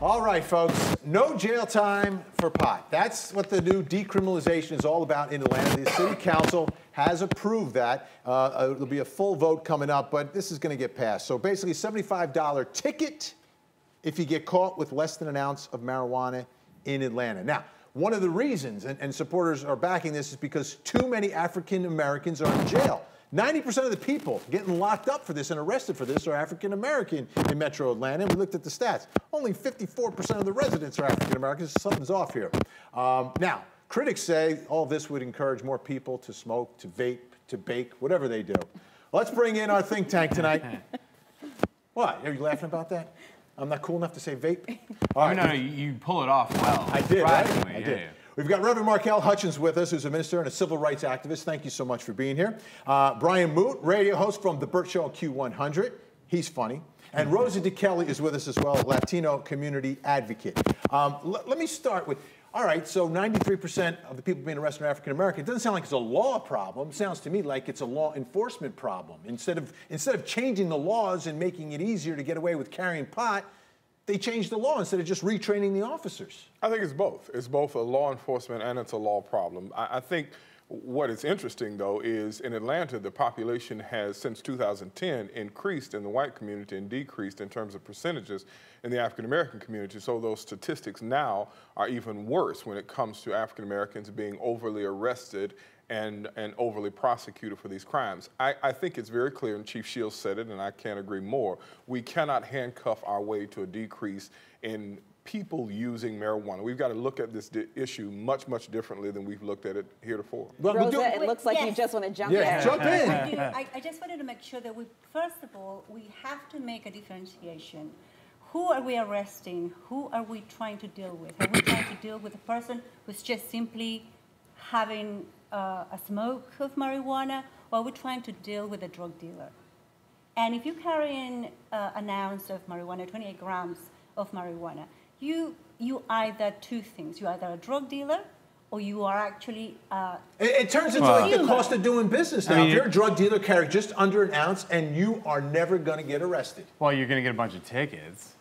All right, folks, no jail time for pot. That's what the new decriminalization is all about in Atlanta. The city council has approved that. There'll be a full vote coming up, but this is going to get passed. So basically, $75 ticket if you get caught with less than an ounce of marijuana in Atlanta. Now, one of the reasons, and supporters are backing this, is because too many African Americans are in jail. 90% of the people getting locked up for this and arrested for this are African American in Metro Atlanta. And we looked at the stats. Only 54% of the residents are African Americans. Something's off here. Now, critics say all this would encourage more people to smoke, to vape, to bake, whatever they do. Let's bring in our think tank tonight. What? Are you laughing about that? I'm not cool enough to say vape? All right. No, you pull it off well. I did, right? I did. Yeah. We've got Reverend Markel Hutchins with us, who's a minister and a civil rights activist. Thank you so much for being here. Brian Moot, radio host from The Burt Show on Q100. He's funny. And Rosa DeKelly is with us as well, Latino community advocate. Let me start with, all right, so 93% of the people being arrested are African American. It doesn't sound like it's a law problem. It sounds to me like it's a law enforcement problem. Instead of changing the laws and making it easier to get away with carrying pot, they changed the law instead of just retraining the officers. I think it's both. It's both a law enforcement and it's a law problem. I think what is interesting, though, is in Atlanta, the population has, since 2010, increased in the white community and decreased in terms of percentages in the African-American community. So those statistics now are even worse when it comes to African-Americans being overly arrested and overly prosecuted for these crimes. I think it's very clear, and Chief Shields said it, and I can't agree more, we cannot handcuff our way to a decrease in people using marijuana. We've got to look at this issue much, much differently than we've looked at it heretofore. Well, Rosa, it looks like you just want to jump in. Yeah, jump in. I just wanted to make sure that first of all, we have to make a differentiation. Who are we arresting? Who are we trying to deal with? Are we trying to deal with a person who's just simply having a smoke of marijuana, or are we trying to deal with a drug dealer? And if you carry in an ounce of marijuana, 28 grams of marijuana, you either two things. You're either a drug dealer or you are actually it turns into like the cost of doing business now. If you're a drug dealer, carry just under an ounce and you are never going to get arrested. Well, you're going to get a bunch of tickets.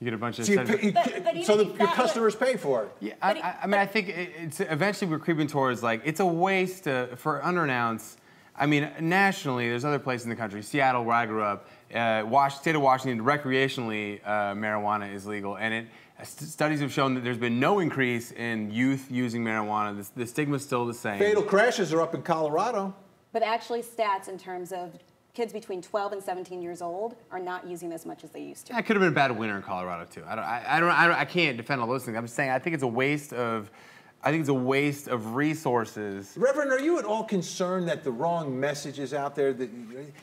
You get a bunch of... So, your customers pay for it. Yeah, I mean, I think it's eventually we're creeping towards, like, it's a waste for under an ounce. I mean, nationally, there's other places in the country, Seattle, where I grew up, state of Washington, recreationally, marijuana is legal. And studies have shown that there's been no increase in youth using marijuana. The stigma's still the same. Fatal crashes are up in Colorado. But actually, stats in terms of kids between 12 and 17 years old are not using as much as they used to. That could have been a bad winter in Colorado too. I can't defend all those things. I'm just saying I think it's a waste of resources. Reverend, are you at all concerned that the wrong message is out there that,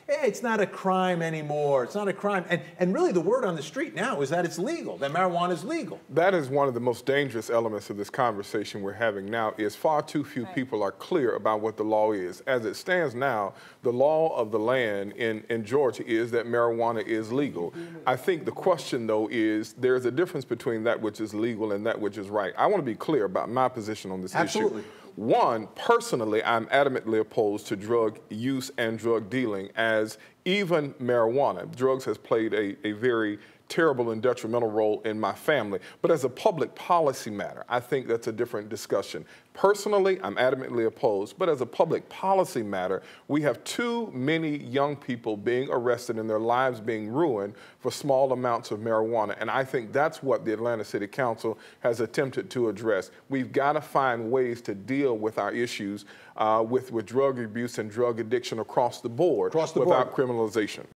hey, it's not a crime anymore, it's not a crime, and really the word on the street now is that it's legal, that marijuana is legal? That is one of the most dangerous elements of this conversation we're having now, is far too few people are clear about what the law is. As it stands now, the law of the land in Georgia is that marijuana is legal. I think the question, though, is there's a difference between that which is legal and that which is right. I want to be clear about my position on this issue. One, personally, I'm adamantly opposed to drug use and drug dealing, as even marijuana. Drugs has played a very terrible and detrimental role in my family. But as a public policy matter, I think that's a different discussion. Personally, I'm adamantly opposed, but as a public policy matter, we have too many young people being arrested and their lives being ruined for small amounts of marijuana. And I think that's what the Atlanta City Council has attempted to address. We've got to find ways to deal with our issues with drug abuse and drug addiction across the board without criminalization.